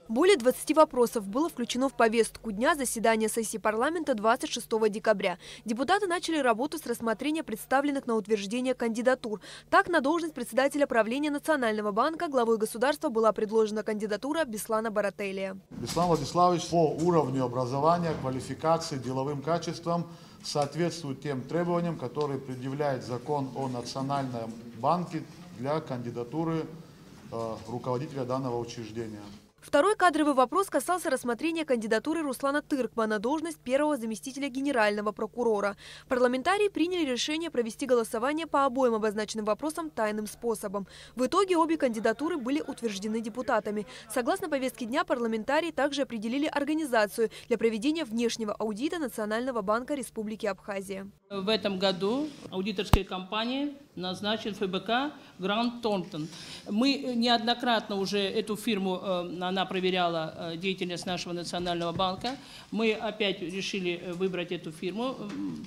Более 20 вопросов было включено в повестку дня заседания сессии парламента 26 декабря. Депутаты начали работу с рассмотрения представленных на утверждение кандидатур. Так, на должность председателя правления Национального банка главой государства была предложена кандидатура Беслана Барателия. Беслан Владиславович по уровню образования, квалификации, деловым качествам соответствует тем требованиям, которые предъявляет закон о Национальном банке для кандидатуры руководителя данного учреждения. Второй кадровый вопрос касался рассмотрения кандидатуры Руслана Тыркма на должность первого заместителя генерального прокурора. Парламентарии приняли решение провести голосование по обоим обозначенным вопросам тайным способом. В итоге обе кандидатуры были утверждены депутатами. Согласно повестке дня, парламентарии также определили организацию для проведения внешнего аудита Национального банка Республики Абхазия. В этом году аудиторская компания назначен ФБК Грант Тонтон. Мы неоднократно уже эту фирму, она проверяла деятельность нашего Национального банка. Мы опять решили выбрать эту фирму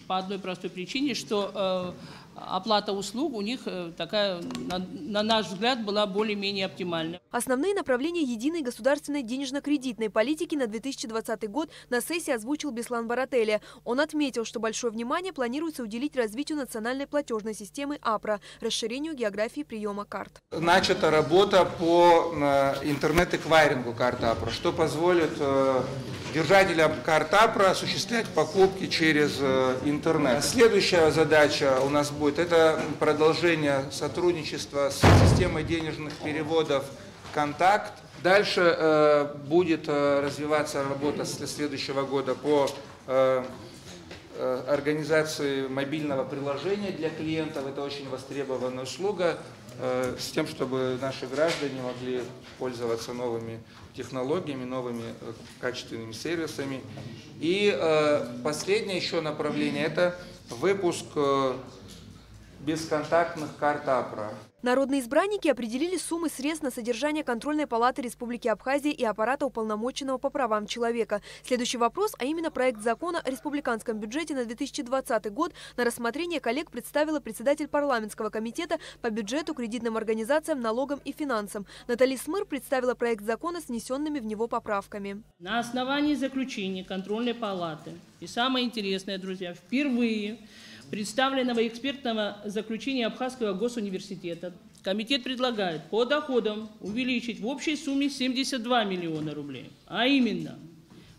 по одной простой причине, что оплата услуг у них такая, на наш взгляд, была более-менее оптимальна. Основные направления единой государственной денежно-кредитной политики на 2020 год на сессии озвучил Беслан Барателия. Он отметил, что большое внимание планируется уделить развитию национальной платежной системы АПРА, расширению географии приема карт. Начата работа по интернет-эквайрингу карт АПРА, что позволит держателям карт АПРА осуществлять покупки через интернет. Следующая задача у нас будет это продолжение сотрудничества с системой денежных переводов «Контакт». Дальше будет развиваться работа с следующего года по организации мобильного приложения для клиентов. Это очень востребованная услуга, с тем, чтобы наши граждане могли пользоваться новыми технологиями, новыми качественными сервисами. И последнее еще направление – это выпуск бесконтактных карт АПРА. Народные избранники определили суммы средств на содержание контрольной палаты Республики Абхазия и аппарата уполномоченного по правам человека. Следующий вопрос, а именно проект закона о республиканском бюджете на 2020 год, на рассмотрение коллег представила председатель парламентского комитета по бюджету, кредитным организациям, налогам и финансам. Наталья Смыр представила проект закона с внесенными в него поправками. На основании заключения контрольной палаты, и самое интересное, друзья, впервые представленного экспертного заключения Абхазского госуниверситета, комитет предлагает по доходам увеличить в общей сумме 72 миллиона рублей, а именно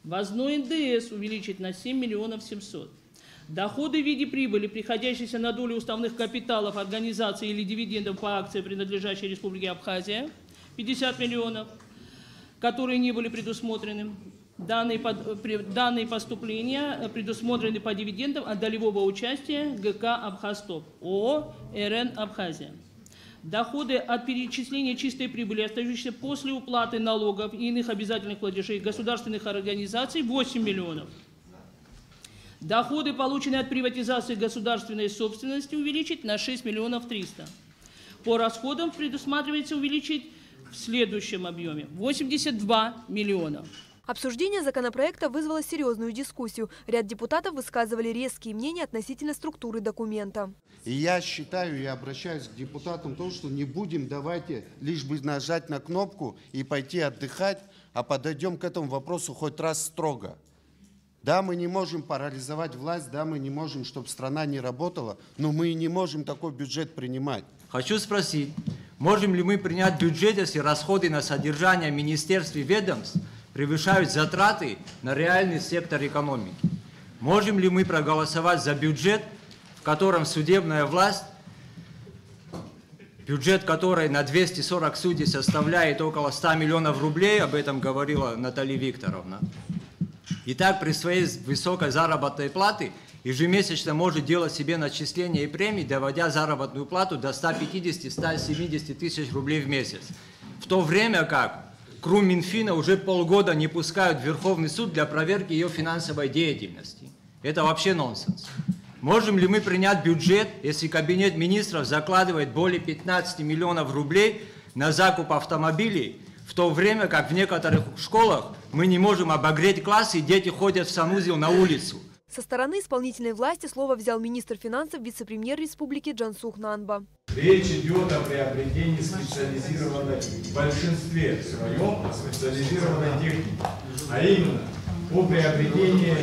ввозной НДС увеличить на 7 миллионов 700. Доходы в виде прибыли, приходящиеся на долю уставных капиталов организации или дивидендов по акции, принадлежащей Республике Абхазия, 50 миллионов, которые не были предусмотрены. Данные поступления предусмотрены по дивидендам от долевого участия ГК «Абхазтоп» ООО «РН Абхазия». Доходы от перечисления чистой прибыли, остающиеся после уплаты налогов и иных обязательных платежей государственных организаций – 8 миллионов. Доходы, полученные от приватизации государственной собственности, увеличить на 6 миллионов 300. По расходам предусматривается увеличить в следующем объеме – 82 миллиона. Обсуждение законопроекта вызвало серьезную дискуссию. Ряд депутатов высказывали резкие мнения относительно структуры документа. И я считаю, я обращаюсь к депутатам, то, что не будем, давайте лишь бы нажать на кнопку и пойти отдыхать, а подойдем к этому вопросу хоть раз строго. Да, мы не можем парализовать власть, да, мы не можем, чтобы страна не работала, но мы и не можем такой бюджет принимать. Хочу спросить, можем ли мы принять бюджет, если расходы на содержание министерств и ведомств превышают затраты на реальный сектор экономики? Можем ли мы проголосовать за бюджет, в котором судебная власть, бюджет которой на 240 судей составляет около 100 миллионов рублей, об этом говорила Наталья Викторовна, и так при своей высокой заработной плате ежемесячно может делать себе начисления и премии, доводя заработную плату до 150-170 тысяч рублей в месяц. В то время как КРУ Минфина уже полгода не пускают в Верховный суд для проверки ее финансовой деятельности. Это вообще нонсенс. Можем ли мы принять бюджет, если Кабинет министров закладывает более 15 миллионов рублей на закуп автомобилей, в то время как в некоторых школах мы не можем обогреть класс, и дети ходят в санузел на улицу? Со стороны исполнительной власти слово взял министр финансов, вице-премьер республики Джансух Нанба. Речь идет о приобретении специализированной, в большинстве своем специализированной техники, а именно по приобретению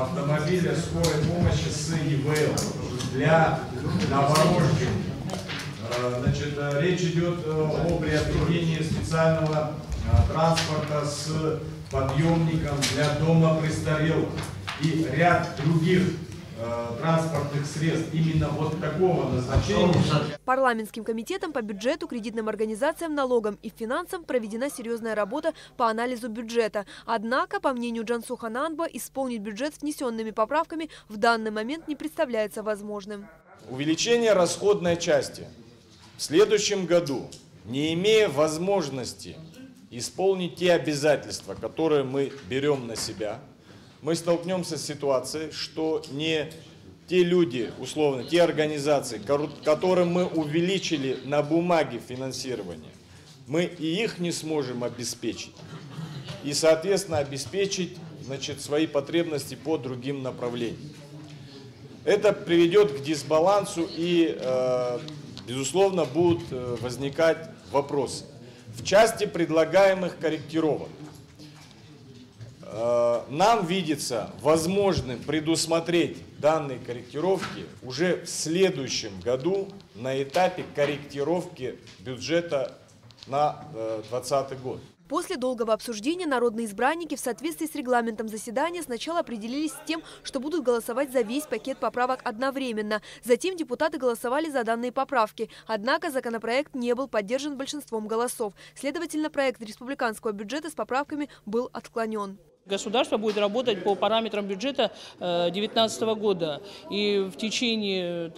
автомобиля скорой помощи с ИВЛ для новорожденных. Речь идет о приобретении специального транспорта с подъемником для дома престарелых и ряд других транспортных средств именно вот такого назначения. Парламентским комитетом по бюджету, кредитным организациям, налогам и финансам проведена серьезная работа по анализу бюджета. Однако, по мнению Джансуха Нанба, исполнить бюджет с внесенными поправками в данный момент не представляется возможным. Увеличение расходной части в следующем году, не имея возможности исполнить те обязательства, которые мы берем на себя, мы столкнемся с ситуацией, что не те люди, условно, те организации, которым мы увеличили на бумаге финансирование, мы и их не сможем обеспечить. И, соответственно, обеспечить, свои потребности по другим направлениям. Это приведет к дисбалансу и, безусловно, будут возникать вопросы. В части предлагаемых корректировок нам видится возможным предусмотреть данные корректировки уже в следующем году на этапе корректировки бюджета на 2020 год. После долгого обсуждения народные избранники в соответствии с регламентом заседания сначала определились с тем, что будут голосовать за весь пакет поправок одновременно. Затем депутаты голосовали за данные поправки. Однако законопроект не был поддержан большинством голосов. Следовательно, проект республиканского бюджета с поправками был отклонен. Государство будет работать по параметрам бюджета 2019 года. И в течение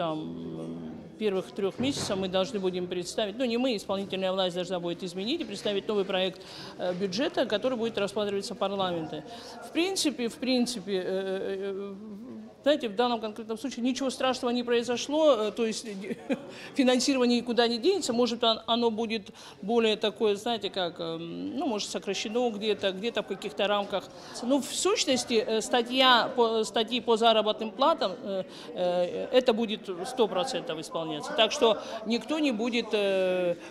первых 3 месяцев мы должны будем представить, не мы, исполнительная власть должна будет изменить и представить новый проект бюджета, который будет рассматриваться парламентом. В принципе, знаете, в данном конкретном случае ничего страшного не произошло, то есть финансирование никуда не денется, может оно будет более такое, знаете, как, может сокращено где-то в каких-то рамках. Но в сущности статьи по заработным платам, это будет 100% исполняться. Так что никто не будет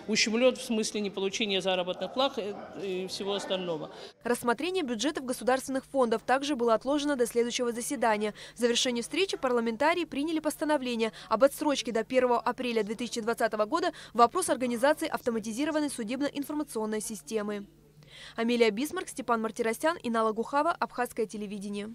ущемлен в смысле неполучения заработных плат и всего остального. Рассмотрение бюджетов государственных фондов также было отложено до следующего заседания. В завершении встречи парламентарии приняли постановление об отсрочке до 1 апреля 2020 года вопрос организации автоматизированной судебно-информационной системы. Амелия Бисмарк, Степан Мартиросян, Инала Гухава, Абхазское телевидение.